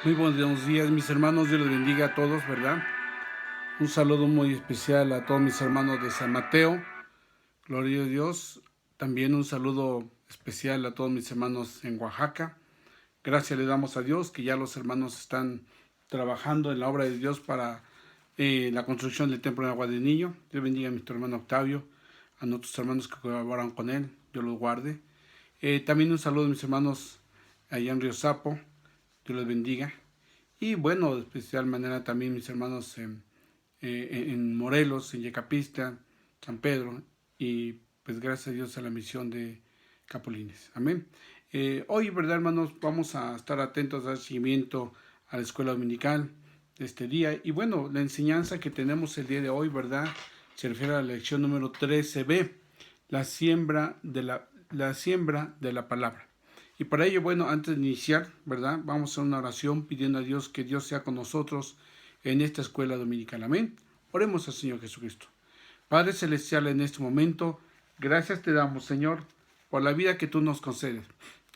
Muy buenos días, mis hermanos. Dios les bendiga a todos, ¿verdad? Un saludo muy especial a todos mis hermanos de San Mateo. Gloria a Dios. También un saludo especial a todos mis hermanos en Oaxaca. Gracias le damos a Dios que ya los hermanos están trabajando en la obra de Dios para la construcción del templo de Agua de Niño. Dios bendiga a mi hermano Octavio, a nuestros hermanos que colaboran con él. Dios los guarde. También un saludo a mis hermanos allá en Río Sapo. Dios los bendiga. Y bueno, de especial manera también mis hermanos en Morelos, en Yecapista, San Pedro, y pues gracias a Dios a la misión de Capulines. Amén. Hoy, ¿verdad, hermanos? Vamos a estar atentos a dar seguimiento a la escuela dominical de este día. Y bueno, la enseñanza que tenemos el día de hoy, ¿verdad? Se refiere a la lección número 13b, la siembra de la palabra. Y para ello, bueno, antes de iniciar, ¿verdad? Vamos a hacer una oración pidiendo a Dios que Dios sea con nosotros en esta escuela dominical. Amén. Oremos al Señor Jesucristo. Padre Celestial, en este momento, gracias te damos, Señor, por la vida que tú nos concedes.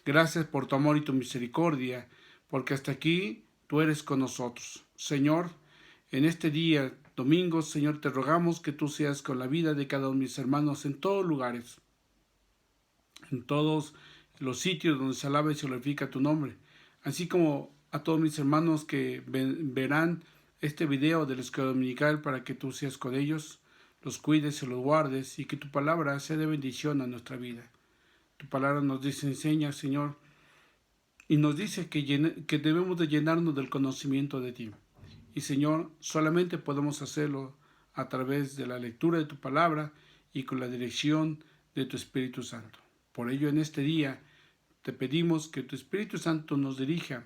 Gracias por tu amor y tu misericordia, porque hasta aquí tú eres con nosotros. Señor, en este día, domingo, Señor, te rogamos que tú seas con la vida de cada uno de mis hermanos en todos lugares, en todos los sitios donde se alaba y se glorifica tu nombre, así como a todos mis hermanos que verán este video de la escuela dominical, para que tú seas con ellos, los cuides y los guardes, y que tu palabra sea de bendición a nuestra vida. Tu palabra nos dice, enseña, Señor, y nos dice que debemos de llenarnos del conocimiento de ti. Y Señor, solamente podemos hacerlo a través de la lectura de tu palabra y con la dirección de tu Espíritu Santo. Por ello, en este día te pedimos que tu Espíritu Santo nos dirija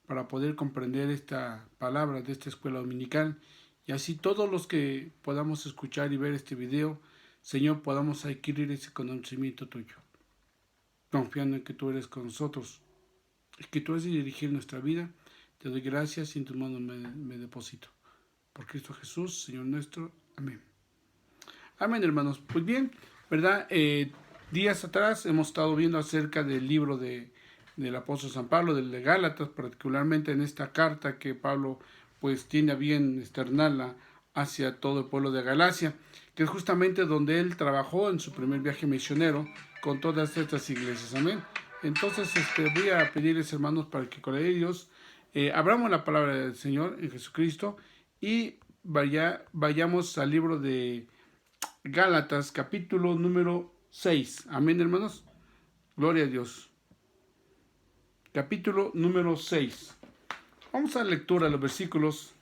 para poder comprender esta palabra de esta escuela dominical, y así todos los que podamos escuchar y ver este video, Señor, podamos adquirir ese conocimiento tuyo, confiando en que tú eres con nosotros y que tú has de dirigir nuestra vida. Te doy gracias y en tus manos me deposito. Por Cristo Jesús, Señor nuestro. Amén. Amén, hermanos. Pues bien, ¿verdad? Días atrás hemos estado viendo acerca del libro del apóstol San Pablo, del de Gálatas, particularmente en esta carta que Pablo pues tiene a bien externarla hacia todo el pueblo de Galacia, que es justamente donde él trabajó en su primer viaje misionero con todas estas iglesias. Amén. Entonces voy a pedirles, hermanos, para que con ellos abramos la palabra del Señor en Jesucristo y vayamos al libro de Gálatas, capítulo número 6. Amén, hermanos. Gloria a Dios. Capítulo número 6. Vamos a la lectura de los versículos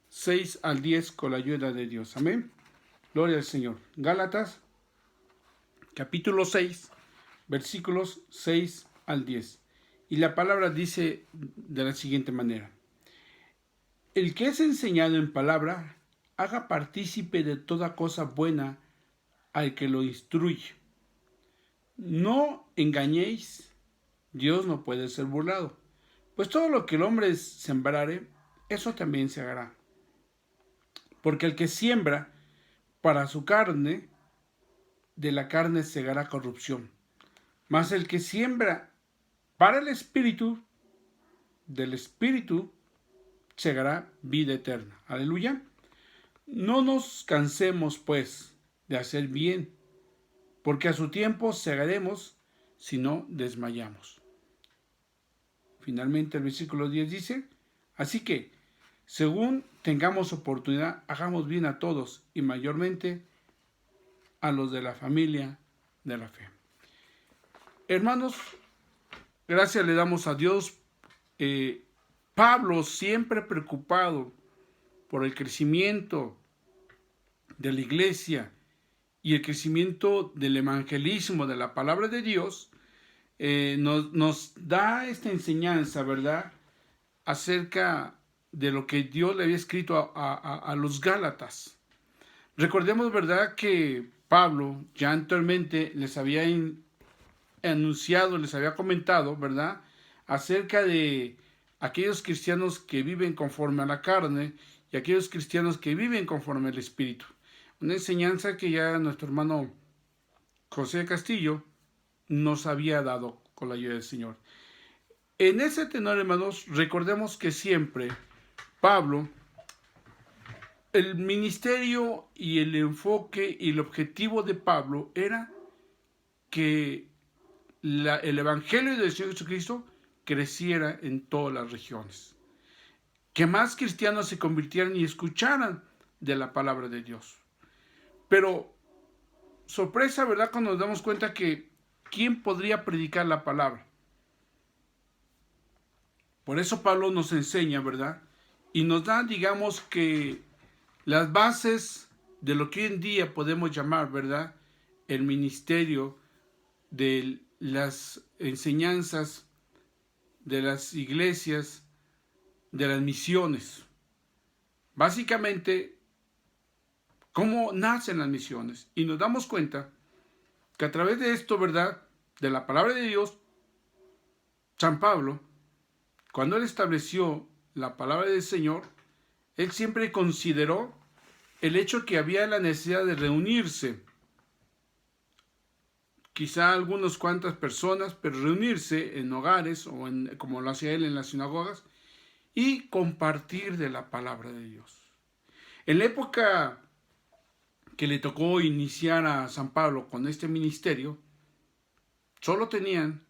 6 al 10 con la ayuda de Dios. Amén. Gloria al Señor. Gálatas, capítulo 6, versículos 6 al 10. Y la palabra dice de la siguiente manera: el que es enseñado en palabra, haga partícipe de toda cosa buena al que lo instruye. No engañéis, Dios no puede ser burlado, pues todo lo que el hombre sembrare, eso también se hará. Porque el que siembra para su carne, de la carne segará corrupción. Mas el que siembra para el Espíritu, del Espíritu segará vida eterna. Aleluya. No nos cansemos, pues, de hacer bien, porque a su tiempo segaremos si no desmayamos. Finalmente el versículo 10 dice: así que, según tengamos oportunidad, hagamos bien a todos, y mayormente a los de la familia de la fe. Hermanos, gracias le damos a Dios. Pablo, siempre preocupado por el crecimiento de la iglesia y el crecimiento del evangelismo de la palabra de Dios, nos da esta enseñanza, ¿verdad?, acerca de lo que Dios le había escrito a los Gálatas. Recordemos, ¿verdad?, que Pablo ya anteriormente les había anunciado, les había comentado, ¿verdad?, acerca de aquellos cristianos que viven conforme a la carne y aquellos cristianos que viven conforme al Espíritu. Una enseñanza que ya nuestro hermano José Castillo nos había dado con la ayuda del Señor. En ese tenor, hermanos, recordemos que siempre Pablo, el ministerio y el enfoque y el objetivo de Pablo era que el Evangelio del Señor Jesucristo creciera en todas las regiones. Que más cristianos se convirtieran y escucharan de la palabra de Dios. Pero, sorpresa, ¿verdad? Cuando nos damos cuenta que ¿quién podría predicar la palabra? Por eso Pablo nos enseña, ¿verdad? Y nos da, digamos, que las bases de lo que hoy en día podemos llamar, ¿verdad? El ministerio de las enseñanzas de las iglesias, de las misiones. Básicamente, cómo nacen las misiones. Y nos damos cuenta que a través de esto, ¿verdad? De la palabra de Dios, San Pablo, cuando él estableció la palabra del Señor, él siempre consideró el hecho que había la necesidad de reunirse, quizá algunas cuantas personas, pero reunirse en hogares o como lo hacía él en las sinagogas y compartir de la palabra de Dios. En la época que le tocó iniciar a San Pablo con este ministerio, solo tenían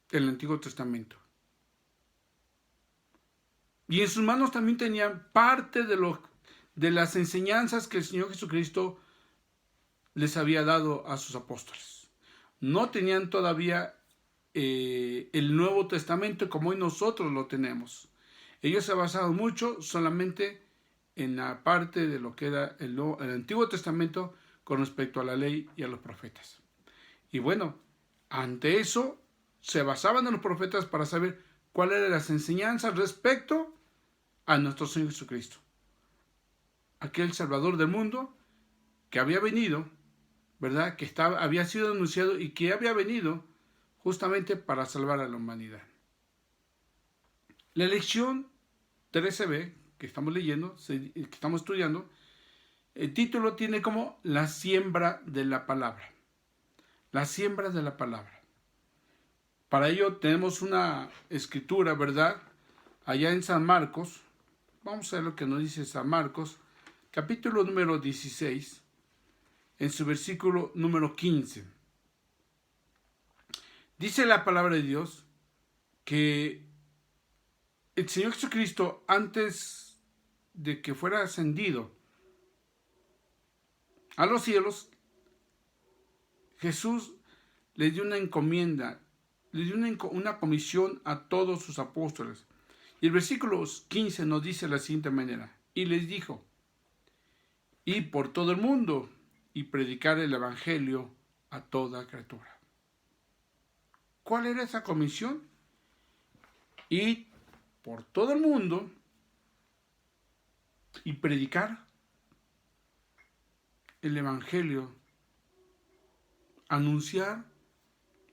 el Antiguo Testamento. Y en sus manos también tenían parte de las enseñanzas que el Señor Jesucristo les había dado a sus apóstoles. No tenían todavía el Nuevo Testamento como hoy nosotros lo tenemos. Ellos se basaban mucho solamente en la parte de lo que era el Antiguo Testamento con respecto a la ley y a los profetas. Y bueno, ante eso se basaban en los profetas para saber cuáles eran las enseñanzas respecto a nuestro Señor Jesucristo, aquel Salvador del mundo que había venido, ¿verdad? Que había sido anunciado y que había venido justamente para salvar a la humanidad. La lección 13b que estamos leyendo, que estamos estudiando, el título tiene como la siembra de la palabra. La siembra de la palabra. Para ello tenemos una escritura, ¿verdad? Allá en San Marcos. Vamos a ver lo que nos dice San Marcos, capítulo número 16, en su versículo número 15. Dice la palabra de Dios que el Señor Jesucristo, antes de que fuera ascendido a los cielos, Jesús le dio una encomienda, le dio una comisión a todos sus apóstoles. Y el versículo 15 nos dice de la siguiente manera: y les dijo, id por todo el mundo y predicar el evangelio a toda criatura. ¿Cuál era esa comisión? Ir por todo el mundo y predicar el evangelio, anunciar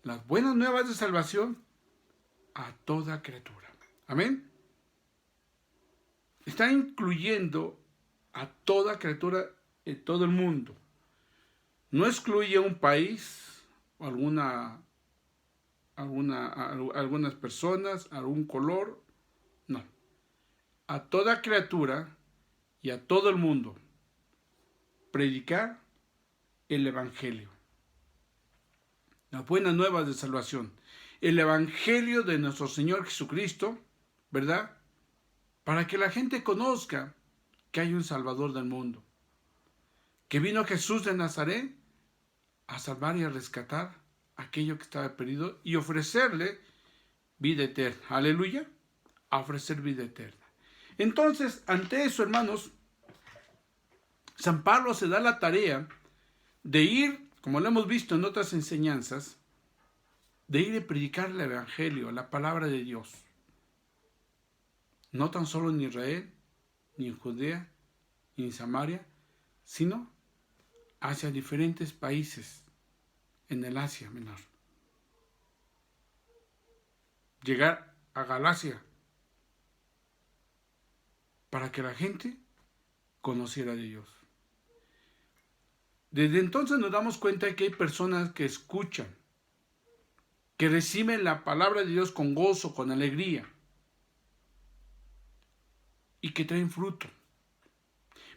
las buenas nuevas de salvación a toda criatura. Amén. Está incluyendo a toda criatura en todo el mundo. No excluye a un país, o algunas personas, algún color. No. A toda criatura y a todo el mundo. Predicar el evangelio. Las buenas nuevas de salvación. El evangelio de nuestro Señor Jesucristo, ¿verdad? Para que la gente conozca que hay un Salvador del mundo. Que vino Jesús de Nazaret a salvar y a rescatar aquello que estaba perdido y ofrecerle vida eterna. Aleluya. A ofrecer vida eterna. Entonces, ante eso, hermanos, San Pablo se da la tarea de ir, como lo hemos visto en otras enseñanzas, de ir a predicar el evangelio, la palabra de Dios. No tan solo en Israel, ni en Judea, ni en Samaria, sino hacia diferentes países en el Asia Menor. Llegar a Galacia para que la gente conociera de Dios. Desde entonces nos damos cuenta de que hay personas que escuchan, que reciben la palabra de Dios con gozo, con alegría, y que traen fruto.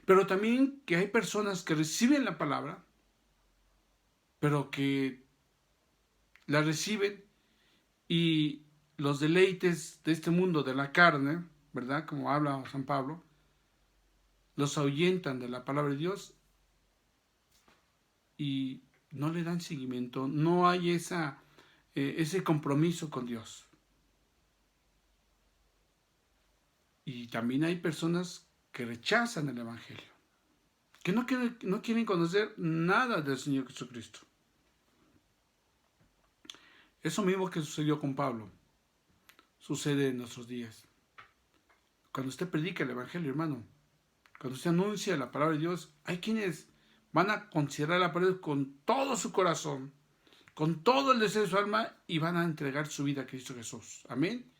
Pero también que hay personas que reciben la palabra, pero que la reciben y los deleites de este mundo, de la carne, ¿verdad? Como habla San Pablo, los ahuyentan de la palabra de Dios y no le dan seguimiento, no hay ese compromiso con Dios. Y también hay personas que rechazan el Evangelio, que no quieren conocer nada del Señor Jesucristo. Eso mismo que sucedió con Pablo, sucede en nuestros días. Cuando usted predica el Evangelio, hermano, cuando usted anuncia la palabra de Dios, hay quienes van a considerar la palabra con todo su corazón, con todo el deseo de su alma, y van a entregar su vida a Cristo Jesús. Amén.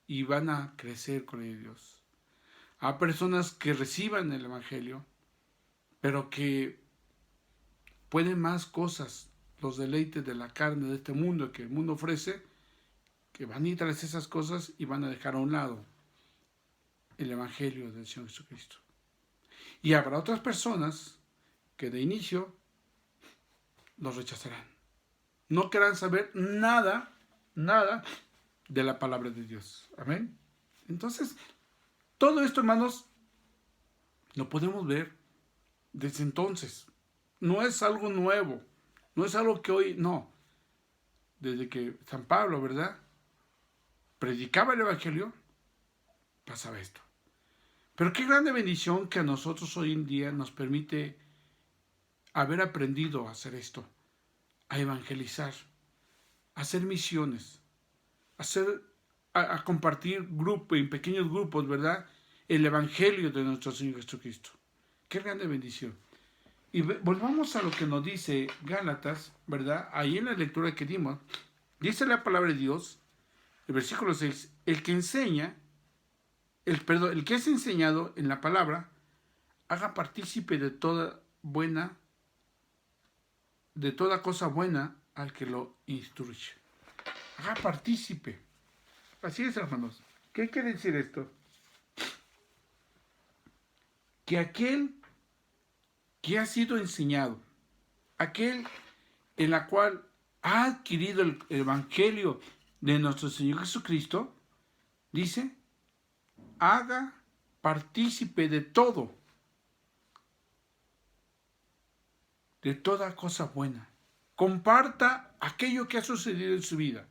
Y van a crecer con Dios. Hay personas que reciban el Evangelio, pero que pueden más cosas, los deleites de la carne de este mundo que el mundo ofrece, que van a ir tras esas cosas y van a dejar a un lado el Evangelio del Señor Jesucristo. Y habrá otras personas que de inicio los rechazarán. No querrán saber nada de la palabra de Dios. Amén. Entonces, todo esto, hermanos, lo podemos ver desde entonces. No es algo nuevo. No es algo que hoy, no. Desde que San Pablo, ¿verdad?, predicaba el Evangelio, pasaba esto. Pero qué grande bendición que a nosotros hoy en día nos permite haber aprendido a hacer esto, a evangelizar, a hacer misiones, a compartir en pequeños grupos, ¿verdad?, el Evangelio de nuestro Señor Jesucristo. Qué grande bendición. Y volvamos a lo que nos dice Gálatas, ¿verdad? Ahí en la lectura que dimos, dice la palabra de Dios, el versículo 6, el que es enseñado en la palabra, haga partícipe de toda cosa buena al que lo instruye. Haga partícipe. Así es, hermanos. ¿Qué quiere decir esto? Que aquel que ha sido enseñado, aquel en la cual ha adquirido el Evangelio de nuestro Señor Jesucristo, dice, haga partícipe de toda cosa buena. Comparta aquello que ha sucedido en su vida.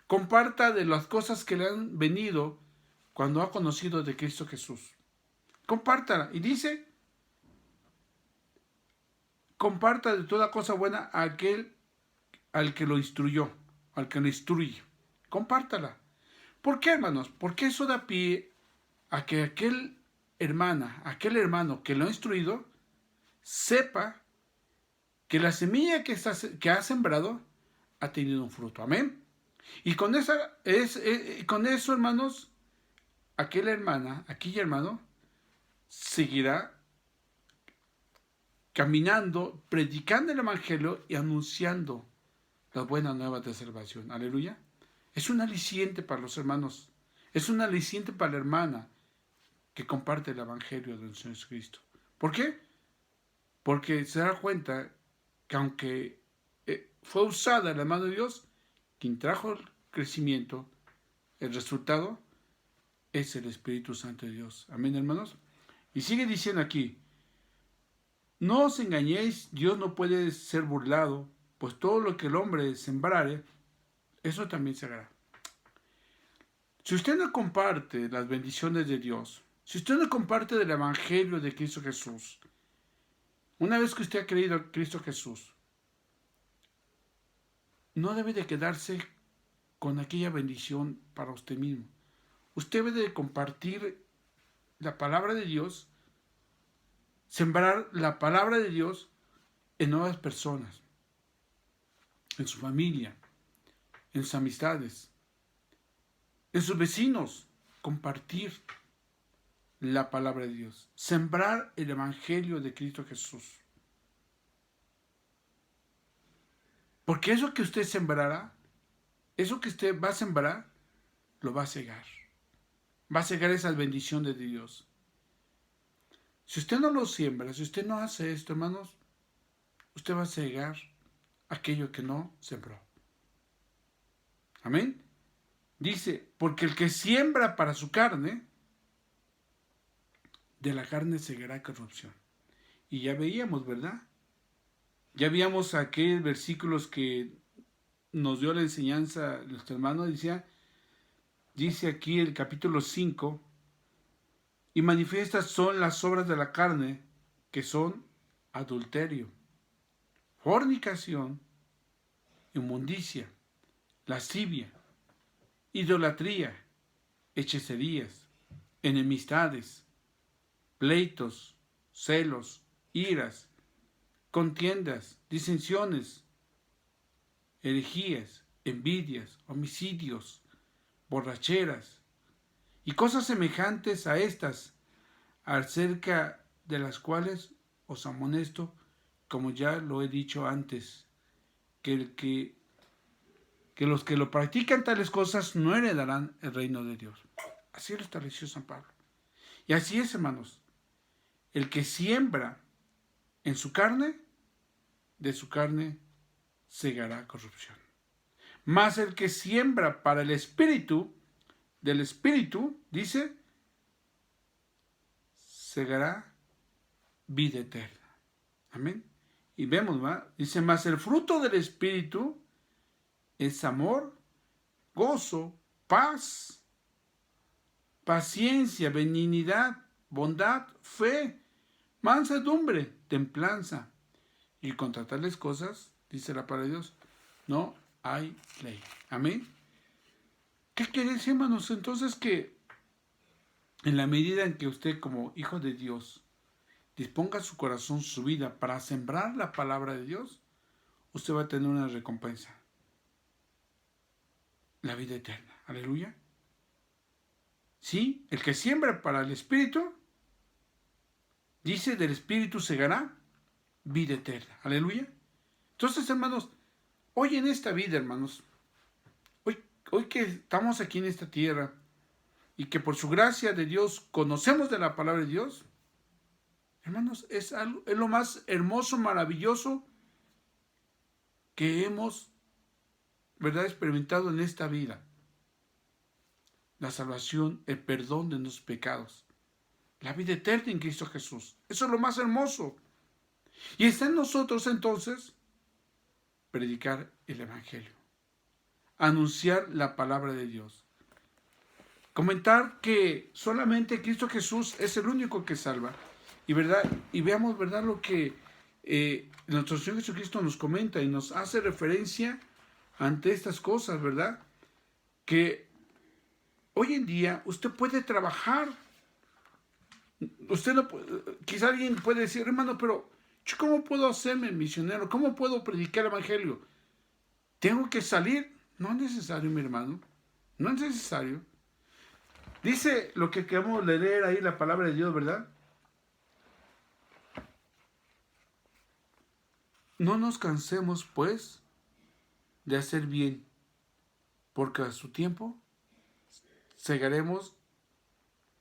Comparta de las cosas que le han venido cuando ha conocido de Cristo Jesús. Compártala. Y dice, comparta de toda cosa buena a aquel al que lo instruyó, al que lo instruye. Compártala. ¿Por qué, hermanos? Porque eso da pie a que aquel hermano que lo ha instruido, sepa que la semilla que ha sembrado ha tenido un fruto. Amén. Y con eso, hermanos, aquella hermano, seguirá caminando, predicando el Evangelio y anunciando las buenas nuevas de salvación. Aleluya. Es un aliciente para los hermanos. Es un aliciente para la hermana que comparte el Evangelio del Señor Jesucristo. ¿Por qué? Porque se da cuenta que aunque fue usada la mano de Dios, quien trajo el crecimiento, el resultado, es el Espíritu Santo de Dios. Amén, hermanos. Y sigue diciendo aquí, no os engañéis, Dios no puede ser burlado, pues todo lo que el hombre sembrare, eso también segará. Si usted no comparte las bendiciones de Dios, si usted no comparte del Evangelio de Cristo Jesús, una vez que usted ha creído en Cristo Jesús, no debe de quedarse con aquella bendición para usted mismo. Usted debe de compartir la palabra de Dios, sembrar la palabra de Dios en nuevas personas, en su familia, en sus amistades, en sus vecinos, compartir la palabra de Dios, sembrar el Evangelio de Cristo Jesús. Porque eso que usted sembrará, eso que usted va a sembrar, lo va a cegar. Va a cegar esa bendición de Dios. Si usted no lo siembra, si usted no hace esto, hermanos, usted va a cegar aquello que no sembró. Amén. Dice, porque el que siembra para su carne, de la carne cegará corrupción. Y ya veíamos, ¿verdad? Ya veíamos aquellos versículos que nos dio la enseñanza nuestro hermano, dice aquí el capítulo 5, y manifiestas son las obras de la carne, que son adulterio, fornicación, inmundicia, lascivia, idolatría, hechicerías, enemistades, pleitos, celos, iras, contiendas, disensiones, herejías, envidias, homicidios, borracheras y cosas semejantes a estas, acerca de las cuales os amonesto, como ya lo he dicho antes, que los que lo practican tales cosas no heredarán el reino de Dios. Así lo estableció San Pablo. Y así es, hermanos. El que siembra en su carne, de su carne segará corrupción. Mas el que siembra para el Espíritu, del Espíritu, dice, segará vida eterna. Amén. Y vemos, ¿va? Dice, mas el fruto del Espíritu es amor, gozo, paz, paciencia, benignidad, bondad, fe, mansedumbre, templanza. Y contra tales cosas, dice la palabra de Dios, no hay ley. Amén. ¿Qué quiere decir, hermanos? Entonces que en la medida en que usted como hijo de Dios disponga su corazón, su vida para sembrar la palabra de Dios, usted va a tener una recompensa. La vida eterna. Aleluya. Sí, el que siembra para el Espíritu, dice, del Espíritu segará vida eterna. Aleluya. Entonces, hermanos, hoy en esta vida, hermanos, hoy que estamos aquí en esta tierra y que por su gracia de Dios conocemos de la palabra de Dios, hermanos, es lo más hermoso, maravilloso que hemos, ¿verdad?, experimentado en esta vida. La salvación, el perdón de nuestros pecados, la vida eterna en Cristo Jesús. Eso es lo más hermoso. Y está en nosotros entonces predicar el Evangelio, anunciar la palabra de Dios, comentar que solamente Cristo Jesús es el único que salva. Y, ¿verdad? Y veamos, ¿verdad?, lo que nuestro Señor Jesucristo nos comenta y nos hace referencia ante estas cosas, ¿verdad? Que hoy en día usted puede trabajar. Usted no puede, quizá alguien puede decir, hermano, pero ¿yo cómo puedo hacerme misionero? ¿Cómo puedo predicar el Evangelio? ¿Tengo que salir? No es necesario, mi hermano. No es necesario. Dice lo que queremos leer ahí, la palabra de Dios, ¿verdad? No nos cansemos, pues, de hacer bien, porque a su tiempo segaremos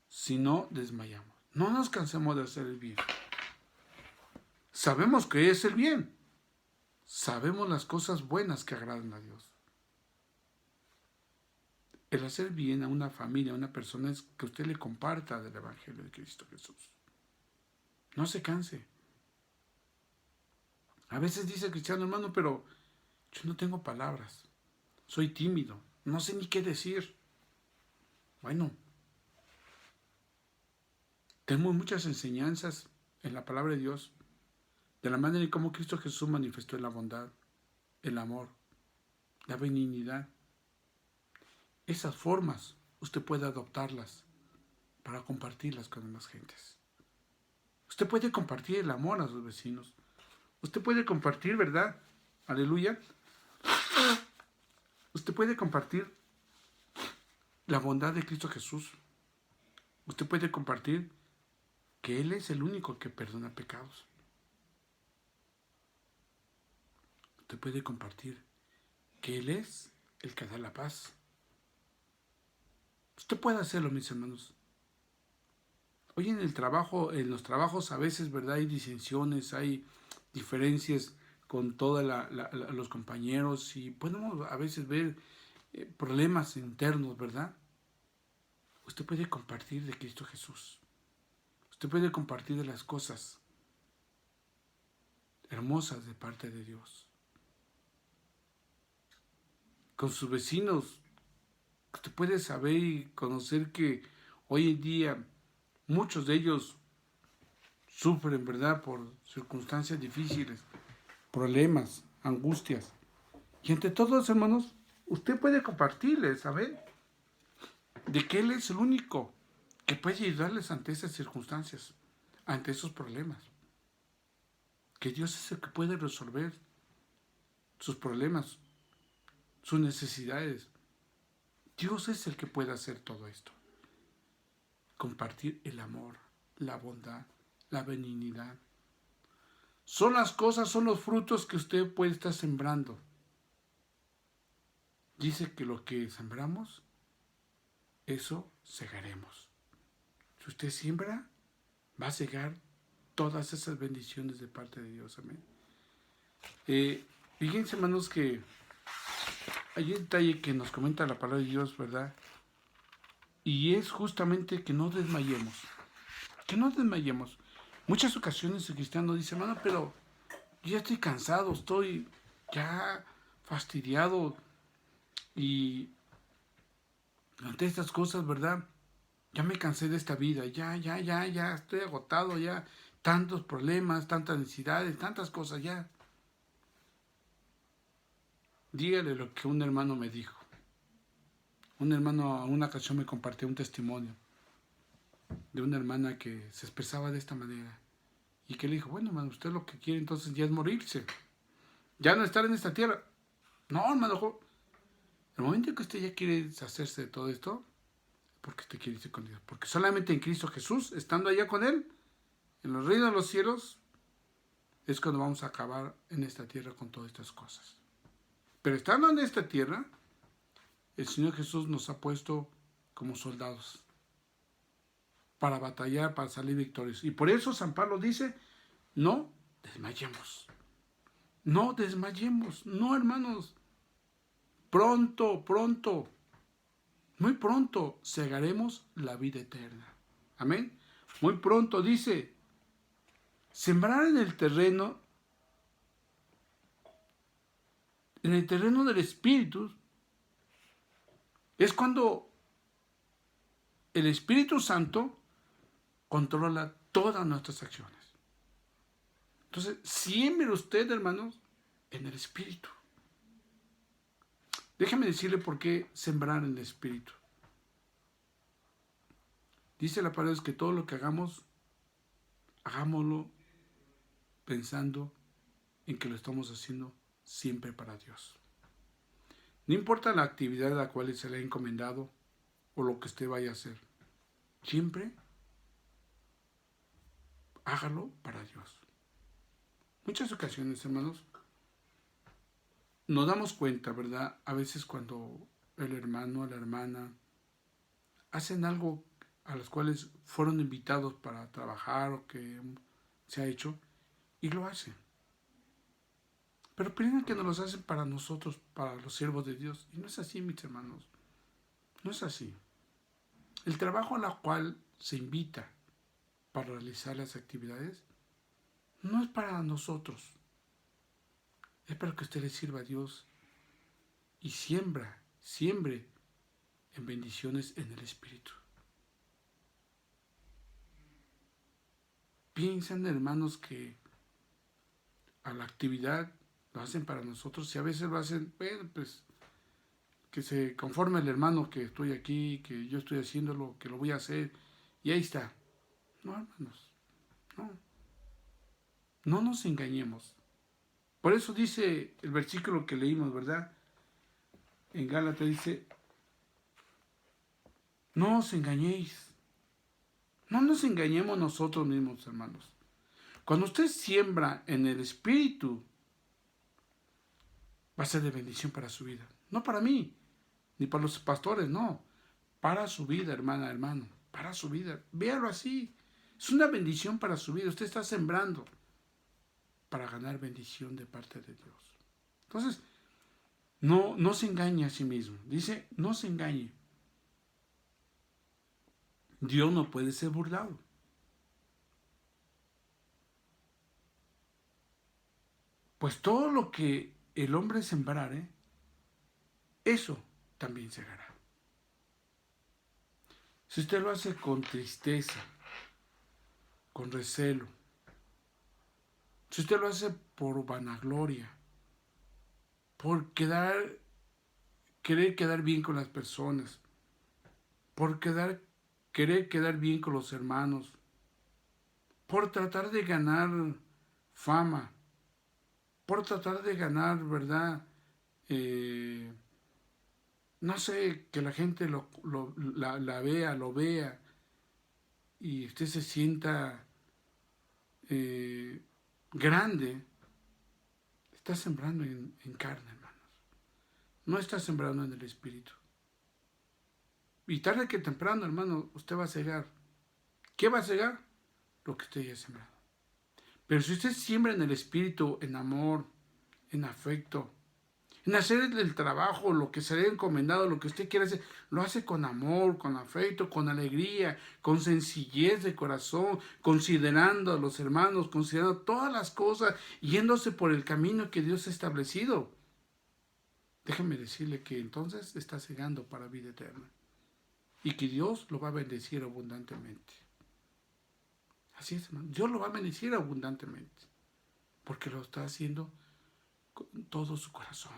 si no desmayamos. No nos cansemos de hacer el bien. Sabemos que es el bien. Sabemos las cosas buenas que agradan a Dios. El hacer bien a una familia, a una persona, es que usted le comparta del Evangelio de Cristo Jesús. No se canse. A veces dice el cristiano, hermano, pero yo no tengo palabras. Soy tímido. No sé ni qué decir. Bueno, tenemos muchas enseñanzas en la palabra de Dios de la manera en cómo Cristo Jesús manifestó la bondad, el amor, la benignidad. Esas formas usted puede adoptarlas para compartirlas con demás gentes. Usted puede compartir el amor a sus vecinos. Usted puede compartir, ¿verdad? Aleluya. Usted puede compartir la bondad de Cristo Jesús. Usted puede compartir que Él es el único que perdona pecados. usted puede compartir que Él es el que da la paz. Usted puede hacerlo, mis hermanos. Hoy en el trabajo, en los trabajos a veces, ¿verdad? Hay disensiones, hay diferencias con todos los compañeros y podemos a veces ver problemas internos, ¿verdad? Usted puede compartir de Cristo Jesús. Usted puede compartir de las cosas hermosas de parte de Dios. Con sus vecinos, usted puede saber y conocer que hoy en día muchos de ellos sufren, ¿verdad?, por circunstancias difíciles, problemas, angustias. Y entre todos, hermanos, usted puede compartirles, ¿sabe?, de que Él es el único que puede ayudarles ante esas circunstancias, ante esos problemas. Que Dios es el que puede resolver sus problemas, sus necesidades. Dios es el que puede hacer todo esto. Compartir el amor, la bondad, la benignidad. Son las cosas, son los frutos que usted puede estar sembrando. Dice que lo que sembramos, eso segaremos. Si usted siembra, va a segar todas esas bendiciones de parte de Dios. Amén. Fíjense, hermanos, que hay un detalle que nos comenta la palabra de Dios, ¿verdad? Y es justamente que no desmayemos. Que no desmayemos. Muchas ocasiones el cristiano dice, hermano, pero yo ya estoy cansado, estoy ya fastidiado y ante estas cosas, ¿verdad? Ya me cansé de esta vida, ya, estoy agotado, ya, tantos problemas, tantas necesidades, tantas cosas, ya. Dígale lo que un hermano me dijo. Un hermano en una ocasión me compartió un testimonio de una hermana que se expresaba de esta manera y que le dijo, bueno, hermano, usted lo que quiere entonces ya es morirse, ya no estar en esta tierra. No, hermano, el momento en que usted ya quiere deshacerse de todo esto, porque usted quiere irse con Dios, porque solamente en Cristo Jesús, estando allá con Él, en los reinos de los cielos, es cuando vamos a acabar en esta tierra con todas estas cosas. Pero estando en esta tierra, el Señor Jesús nos ha puesto como soldados para batallar, para salir victoriosos. Y por eso San Pablo dice, no desmayemos. No desmayemos. No, hermanos. Pronto, muy pronto segaremos la vida eterna. Amén. Muy pronto dice, sembrar en el terreno del Espíritu, es cuando el Espíritu Santo controla todas nuestras acciones. Entonces, siembre usted, hermanos, en el Espíritu. Déjame decirle por qué sembrar en el Espíritu. Dice la palabra que todo lo que hagamos, hagámoslo pensando en que lo estamos haciendo siempre para Dios. No importa la actividad a la cual se le ha encomendado o lo que usted vaya a hacer. Siempre hágalo para Dios. Muchas ocasiones, hermanos, nos damos cuenta, ¿verdad? A veces cuando el hermano o la hermana hacen algo a los cuales fueron invitados para trabajar o que se ha hecho, y lo hacen. Pero piensan que nos los hacen para nosotros, para los siervos de Dios. Y no es así, mis hermanos. No es así. El trabajo a la cual se invita para realizar las actividades no es para nosotros. Es para que usted le sirva a Dios y siembre en bendiciones en el Espíritu. Piensan, hermanos, que a la actividad lo hacen para nosotros y a veces lo hacen, bueno, pues que se conforme el hermano que estoy aquí, que yo estoy haciéndolo, que lo voy a hacer y ahí está. No, hermanos, no. No nos engañemos. Por eso dice el versículo que leímos, ¿verdad? En Gálatas dice, no os engañéis. No nos engañemos nosotros mismos, hermanos. Cuando usted siembra en el Espíritu, va a ser de bendición para su vida. No para mí, ni para los pastores, no. Para su vida, hermana, hermano. Para su vida. Véalo así. Es una bendición para su vida. Usted está sembrando para ganar bendición de parte de Dios. Entonces, no se engañe a sí mismo. Dice, no se engañe. Dios no puede ser burlado. Pues todo lo que el hombre sembrare, eso también segará. Si usted lo hace con tristeza, con recelo, si usted lo hace por vanagloria, por querer quedar bien con las personas, por querer quedar bien con los hermanos, por tratar de ganar fama, por tratar de ganar, ¿verdad? No sé, que la gente la vea, lo vea, y usted se sienta grande, está sembrando en carne, hermanos. No está sembrando en el espíritu. Y tarde que temprano, hermano, usted va a cegar. ¿Qué va a cegar? Lo que usted ya ha sembrado. Pero si usted siembra en el espíritu, en amor, en afecto, en hacer el trabajo, lo que se le ha encomendado, lo que usted quiere hacer, lo hace con amor, con afecto, con alegría, con sencillez de corazón, considerando a los hermanos, considerando todas las cosas, yéndose por el camino que Dios ha establecido. Déjeme decirle que entonces está cegando para vida eterna y que Dios lo va a bendecir abundantemente. Así es, hermano. Dios lo va a bendecir abundantemente porque lo está haciendo con todo su corazón,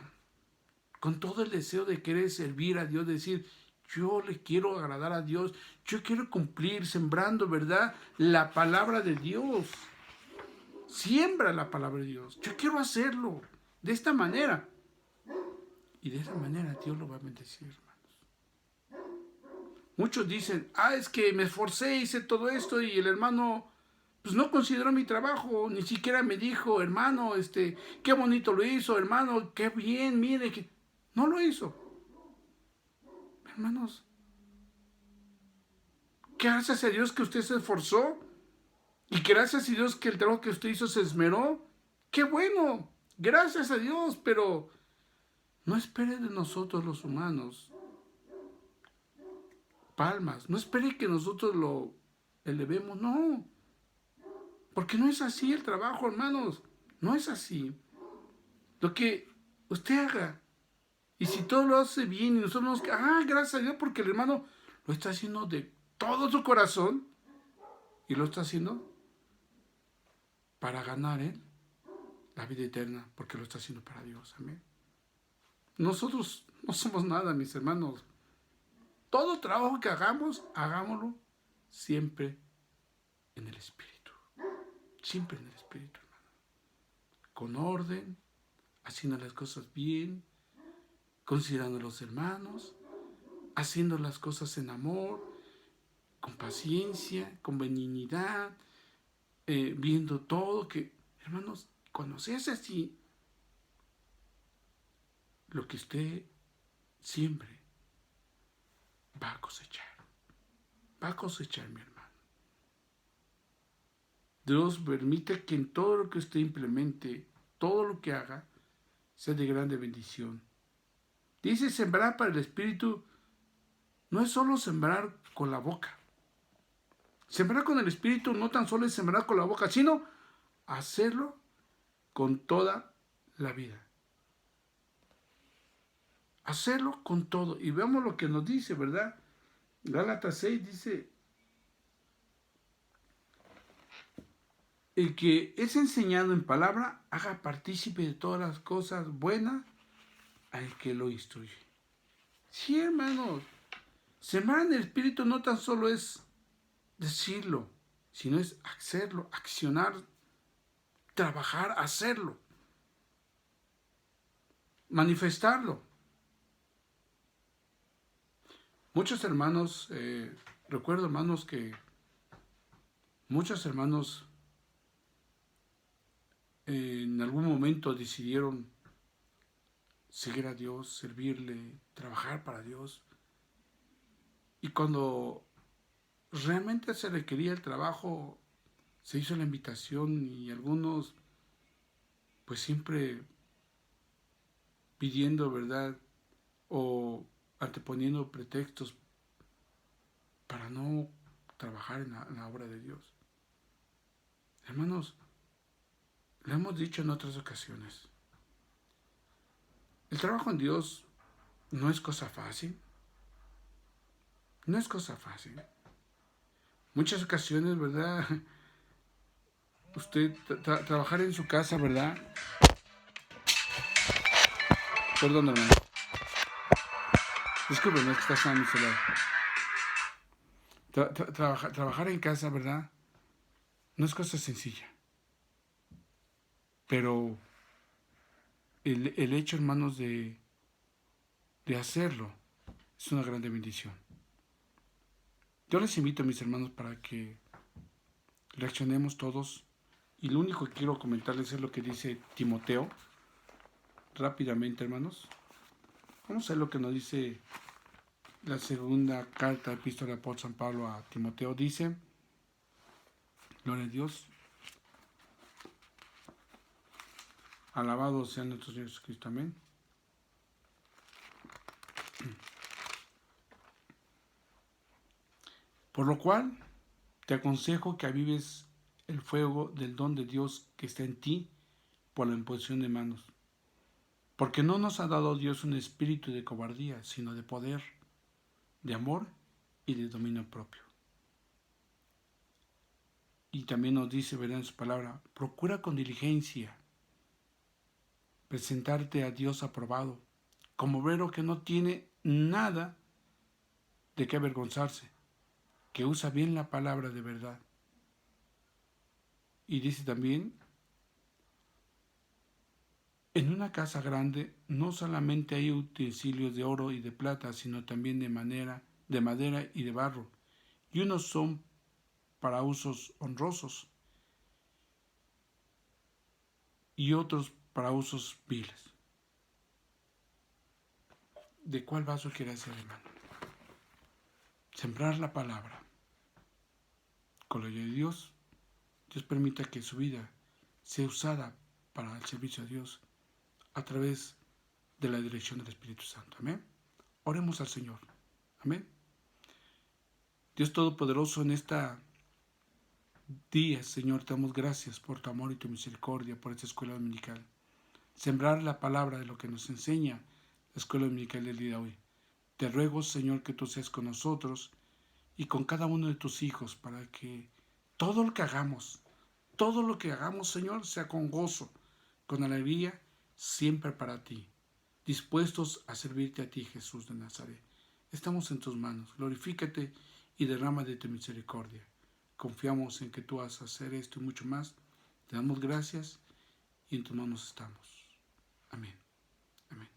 con todo el deseo de querer servir a Dios, decir, yo le quiero agradar a Dios, yo quiero cumplir sembrando, ¿verdad?, la palabra de Dios. Siembra la palabra de Dios. Yo quiero hacerlo de esta manera. Y de esa manera Dios lo va a bendecir, hermanos. Muchos dicen, es que me esforcé, hice todo esto y el hermano pues no consideró mi trabajo, ni siquiera me dijo, hermano, qué bonito lo hizo, hermano, qué bien, mire, que no lo hizo. Hermanos, gracias a Dios que usted se esforzó y gracias a Dios que el trabajo que usted hizo se esmeró. ¡Qué bueno! Gracias a Dios, pero no espere de nosotros los humanos palmas, no espere que nosotros lo elevemos, no. Porque no es así el trabajo, hermanos, no es así. Lo que usted haga, y si todo lo hace bien y nosotros nos... gracias a Dios porque el hermano lo está haciendo de todo su corazón y lo está haciendo para ganar la vida eterna, porque lo está haciendo para Dios. Amén. Nosotros no somos nada, mis hermanos. Todo trabajo que hagamos, hagámoslo siempre en el Espíritu. Siempre en el Espíritu, hermano. Con orden, haciendo las cosas bien, considerando a los hermanos, haciendo las cosas en amor, con paciencia, con benignidad, viendo todo que, hermanos, cuando se hace así, lo que usted siembre va a cosechar. Va a cosechar, mi hermano. Dios permite que en todo lo que usted implemente, todo lo que haga, sea de grande bendición. Dice, sembrar para el Espíritu no es solo sembrar con la boca. Sembrar con el Espíritu no tan solo es sembrar con la boca, sino hacerlo con toda la vida. Hacerlo con todo. Y veamos lo que nos dice, ¿verdad? Gálatas 6 dice, el que es enseñado en palabra, haga partícipe de todas las cosas buenas al que lo instruye. Sí, hermanos, sembrar en el Espíritu no tan solo es decirlo, sino es hacerlo, accionar, trabajar, hacerlo, manifestarlo. Muchos hermanos, recuerdo hermanos que muchos hermanos en algún momento decidieron seguir a Dios, servirle, trabajar para Dios. Y cuando realmente se requería el trabajo, se hizo la invitación y algunos pues siempre pidiendo, ¿verdad? O anteponiendo pretextos para no trabajar en la obra de Dios. Hermanos, lo hemos dicho en otras ocasiones. El trabajo en Dios no es cosa fácil. No es cosa fácil. Muchas ocasiones, ¿verdad? Usted trabajar en su casa, ¿verdad? Perdón, hermano. Discúlpeme, es que está sonando mi celular. Trabajar en casa, ¿verdad? No es cosa sencilla. Pero el hecho, hermanos, de hacerlo es una grande bendición. Yo les invito, mis hermanos, para que reaccionemos todos. Y lo único que quiero comentarles es lo que dice Timoteo. Rápidamente, hermanos. Vamos a ver lo que nos dice la segunda carta, epístola por San Pablo a Timoteo. Dice, gloria a Dios, alabado sea nuestro Señor Jesucristo, amén. Por lo cual, te aconsejo que avives el fuego del don de Dios que está en ti por la imposición de manos. Porque no nos ha dado Dios un espíritu de cobardía, sino de poder, de amor y de dominio propio. Y también nos dice, ¿verdad?, en su palabra, procura con diligencia presentarte a Dios aprobado, como obrero que no tiene nada de qué avergonzarse, que usa bien la palabra de verdad. Y dice también, en una casa grande no solamente hay utensilios de oro y de plata, sino también de madera y de barro, y unos son para usos honrosos y otros para usos viles. ¿De cuál vaso quiere ser, hermano? Sembrar la palabra. Con la ayuda de Dios, Dios permita que su vida sea usada para el servicio a Dios a través de la dirección del Espíritu Santo. Amén. Oremos al Señor. Amén. Dios Todopoderoso, en esta día, Señor, te damos gracias por tu amor y tu misericordia por esta escuela dominical. Sembrar la palabra de lo que nos enseña la escuela dominical del día de hoy. Te ruego, Señor, que tú seas con nosotros y con cada uno de tus hijos para que todo lo que hagamos, Señor, sea con gozo, con alegría, siempre para ti, dispuestos a servirte a ti, Jesús de Nazaret. Estamos en tus manos, glorifícate y derrama de tu misericordia. Confiamos en que tú vas a hacer esto y mucho más. Te damos gracias y en tus manos estamos. Amén. Amén.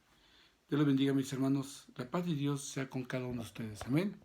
Dios les bendiga, mis hermanos. La paz de Dios sea con cada uno de ustedes. Amén.